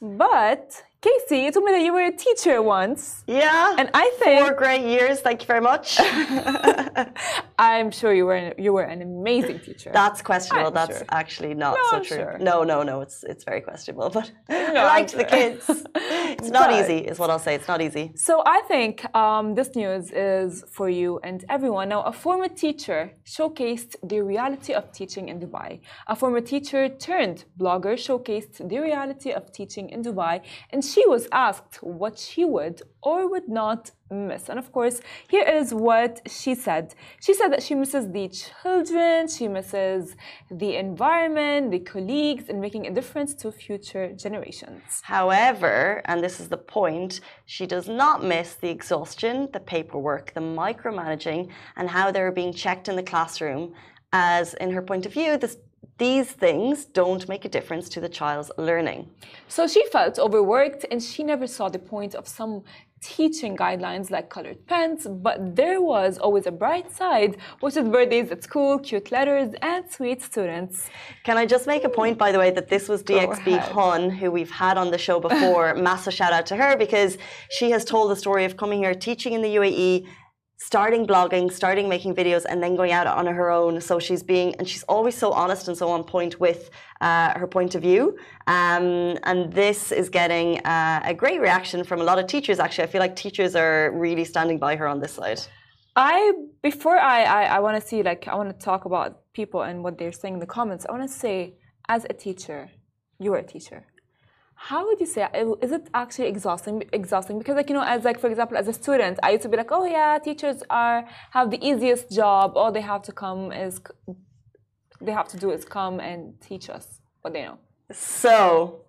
But Casey, you told me that you were a teacher once. Yeah. And I think 4 great years. Thank you very much. I'm sure you were an amazing teacher. That's questionable. I'm That's sure. actually not No, so I'm true. sure. No. It's very questionable. But No, I liked the kids. It's not easy, is what I'll say. It's not easy. So I think this news is for you and everyone. Now, a former teacher showcased the reality of teaching in Dubai. A former teacher turned blogger showcased the reality of teaching in Dubai, and she was asked what she would or would not miss. And of course, here is what she said. She said that she misses the children, she misses the environment, the colleagues, and making a difference to future generations. However, and this is the point, she does not miss the exhaustion, the paperwork, the micromanaging, and how they're being checked in the classroom, as in her point of view, these things don't make a difference to the child's learning. So she felt overworked, and she never saw the point of some teaching guidelines like colored pens, but there was always a bright side, which is birthdays at school, cute letters, and sweet students. Can I just make a point, by the way, that this was DXB Hun, who we've had on the show before. Massive shout out to her, because she has told the story of coming here, teaching in the UAE, starting blogging, starting making videos, and then going out on her own. So she's always so honest and so on point with her point of view. And this is getting a great reaction from a lot of teachers, actually. I feel like teachers are really standing by her on this side. Before I want to see, I want to talk about people and what they're saying in the comments. I want to say, as a teacher, you are a teacher. How would you say, is it actually exhausting? Because as for example, as a student, I used to be like, oh yeah, teachers have the easiest job. All they have to do is come and teach us what they know. So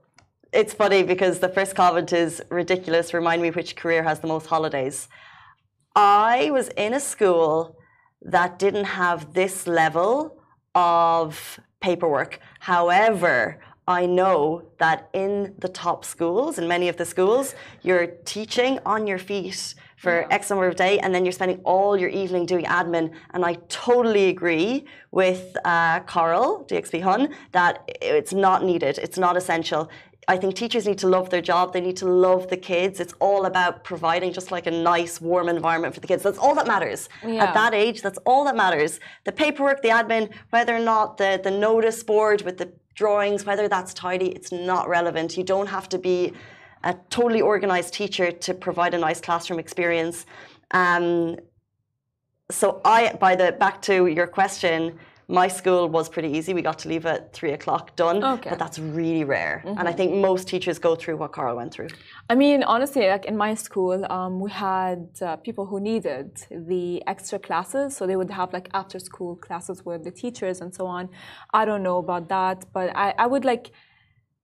it's funny because the first comment is ridiculous. Remind me which career has the most holidays. I was in a school that didn't have this level of paperwork. However, I know that in the top schools, in many of the schools, you're teaching on your feet for X number of days, and then you're spending all your evening doing admin. And I totally agree with Carl, DXB Hun, that it's not needed, it's not essential. I think teachers need to love their job, they need to love the kids. It's all about providing just like a nice, warm environment for the kids. That's all that matters. Yeah. At that age, that's all that matters. The paperwork, the admin, whether or not the notice board with the drawings, whether that's tidy, it's not relevant. You don't have to be a totally organized teacher to provide a nice classroom experience. So back to your question, my school was pretty easy. We got to leave at 3 o'clock done, but that's really rare. And I think most teachers go through what Carl went through. I mean, honestly, in my school, we had people who needed the extra classes. So they would have after school classes with the teachers and so on. I don't know about that, but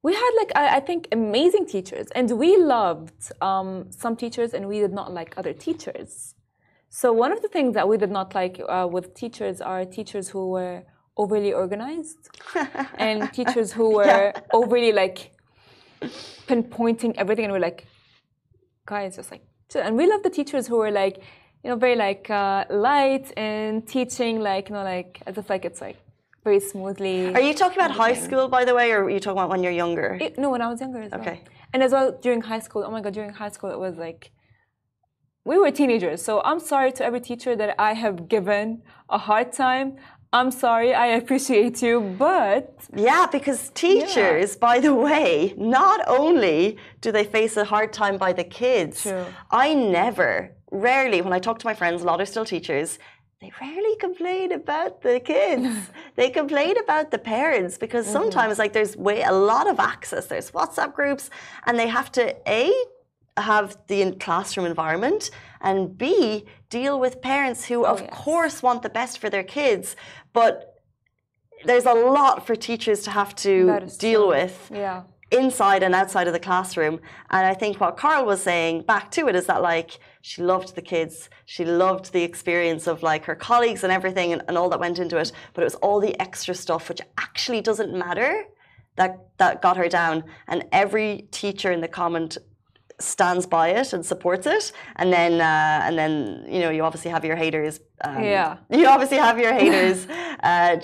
we had I think amazing teachers, and we loved some teachers and we did not like other teachers. So one of the things that we did not like with teachers are teachers who were overly organized and teachers who were overly pinpointing everything, and we're like, guys, just and we love the teachers who were very light and teaching as if it's very smoothly. Are you talking about high school, by the way, or are you talking about when you're younger? No, when I was younger as well. Okay. And as well during high school, oh my God, during high school it was we were teenagers, so I'm sorry to every teacher that I have given a hard time. I'm sorry, I appreciate you, but... Yeah, because teachers, by the way, not only do they face a hard time by the kids, True. Rarely, when I talk to my friends, a lot are still teachers, they rarely complain about the kids. They complain about the parents, because sometimes there's a lot of access. There's WhatsApp groups, and they have to, have the classroom environment, and B, deal with parents who of course want the best for their kids, but there's a lot for teachers to have to deal with inside and outside of the classroom. And I think what Carl was saying back to it is that she loved the kids, she loved the experience of her colleagues and everything, and all that went into it, but it was all the extra stuff which actually doesn't matter that got her down. And every teacher in the comment stands by it and supports it, and then you obviously have your haters. You obviously have your haters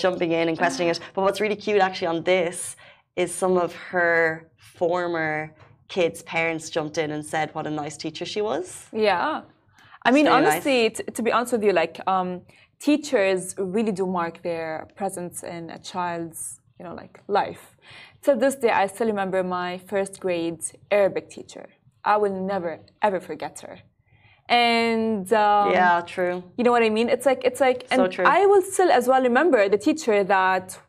jumping in and questioning it. But what's really cute actually on this is some of her former kids' parents jumped in and said what a nice teacher she was. Yeah. I mean, Very honestly, to be honest with you, like teachers really do mark their presence in a child's, like life. Till this day, I still remember my first grade Arabic teacher. I will never ever forget her. And yeah, true. You know what I mean? It's like, and so true. I will still as well remember the teacher that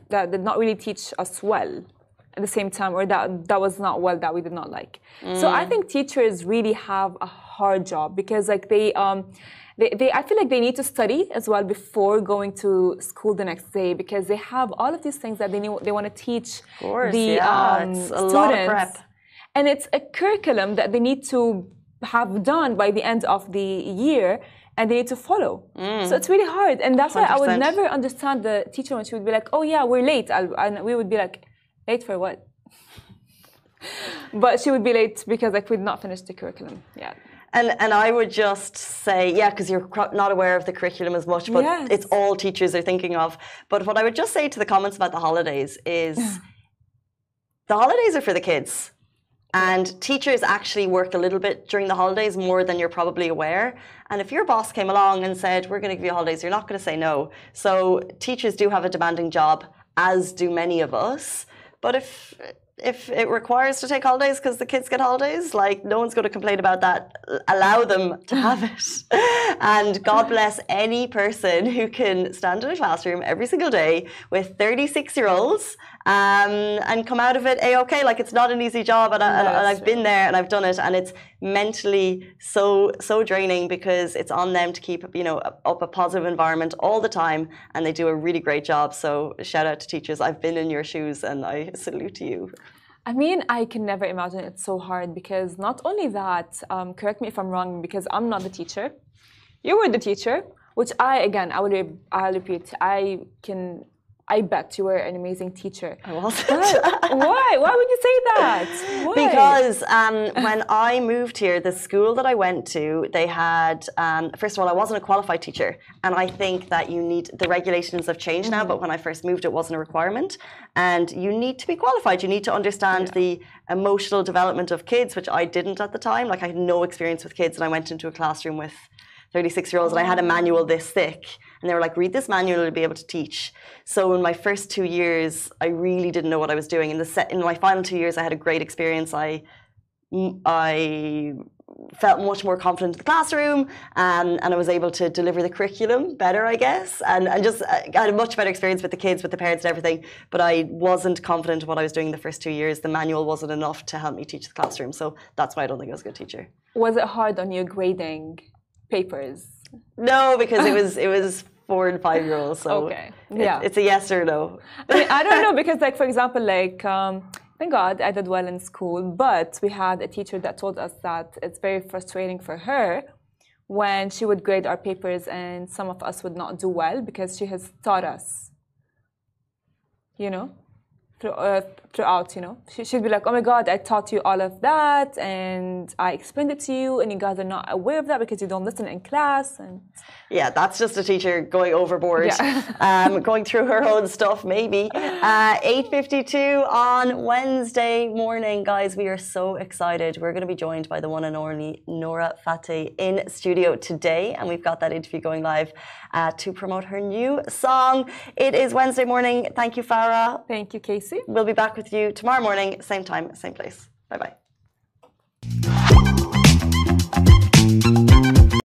did not really teach us well at the same time, or that was not well, that we did not like. So I think teachers really have a hard job, because like I feel like they need to study as well before going to school the next day, because they have all of these things that they want to teach the it's a students. lot of prep. And it's a curriculum that they need to have done by the end of the year, and they need to follow. So it's really hard. And that's why 100%. I would never understand the teacher when she would be like, oh yeah, we're late. And we would be like, late for what? But she would be late because like we'd not finished the curriculum. Yeah. And I would just say, yeah, because you're not aware of the curriculum as much, but Yes. it's all teachers are thinking of. But what I would just say to the comments about the holidays is the holidays are for the kids. And teachers actually work a little bit during the holidays, more than you're probably aware. And if your boss came along and said, we're going to give you holidays, you're not going to say no. So teachers do have a demanding job, as do many of us. But if it requires to take holidays because the kids get holidays, like no one's going to complain about that. Allow them to have it. And God bless any person who can stand in a classroom every single day with 36-year-olds and come out of it a-okay. Like it's not an easy job, and I've been there and I've done it, and it's mentally so draining, because it's on them to keep up a positive environment all the time, and they do a really great job. So shout out to teachers. I've been in your shoes and I salute you. I mean, I can never imagine it's so hard, because not only that, correct me if I'm wrong, because I'm not the teacher. You were the teacher, which I'll repeat, I bet you were an amazing teacher. I wasn't. Why? Why would you say that? Why? Because when I moved here, the school that I went to, they had, first of all, I wasn't a qualified teacher. And I think that the regulations have changed now, but when I first moved, it wasn't a requirement. And you need to be qualified. You need to understand the emotional development of kids, which I didn't at the time. Like I had no experience with kids, and I went into a classroom with 36-year-olds, and I had a manual this thick, and they were like, read this manual to be able to teach. So in my first 2 years, I really didn't know what I was doing. In my final 2 years, I had a great experience. I felt much more confident in the classroom, and I was able to deliver the curriculum better, I guess, and just I had a much better experience with the kids, with the parents and everything, but I wasn't confident in what I was doing the first 2 years. The manual wasn't enough to help me teach the classroom, so that's why I don't think I was a good teacher. Was it hard on you grading papers? No, because it was 4 and 5 year olds, so okay. It's a yes or no. I mean, I don't know, because like for example, like thank God I did well in school, but we had a teacher that told us that it's very frustrating for her when she would grade our papers and some of us would not do well, because she has taught us, throughout, she'd be like, oh my God, I taught you all of that and I explained it to you and you guys are not aware of that because you don't listen in class. And yeah, that's just a teacher going overboard, going through her own stuff, maybe. 8:52 on Wednesday morning, guys. We are so excited. We're going to be joined by the one and only Noura Fateh in studio today, and we've got that interview going live to promote her new song. It is Wednesday morning. Thank you, Farah. thank you, Casey. We'll be back with you tomorrow morning, same time, same place. Bye-bye.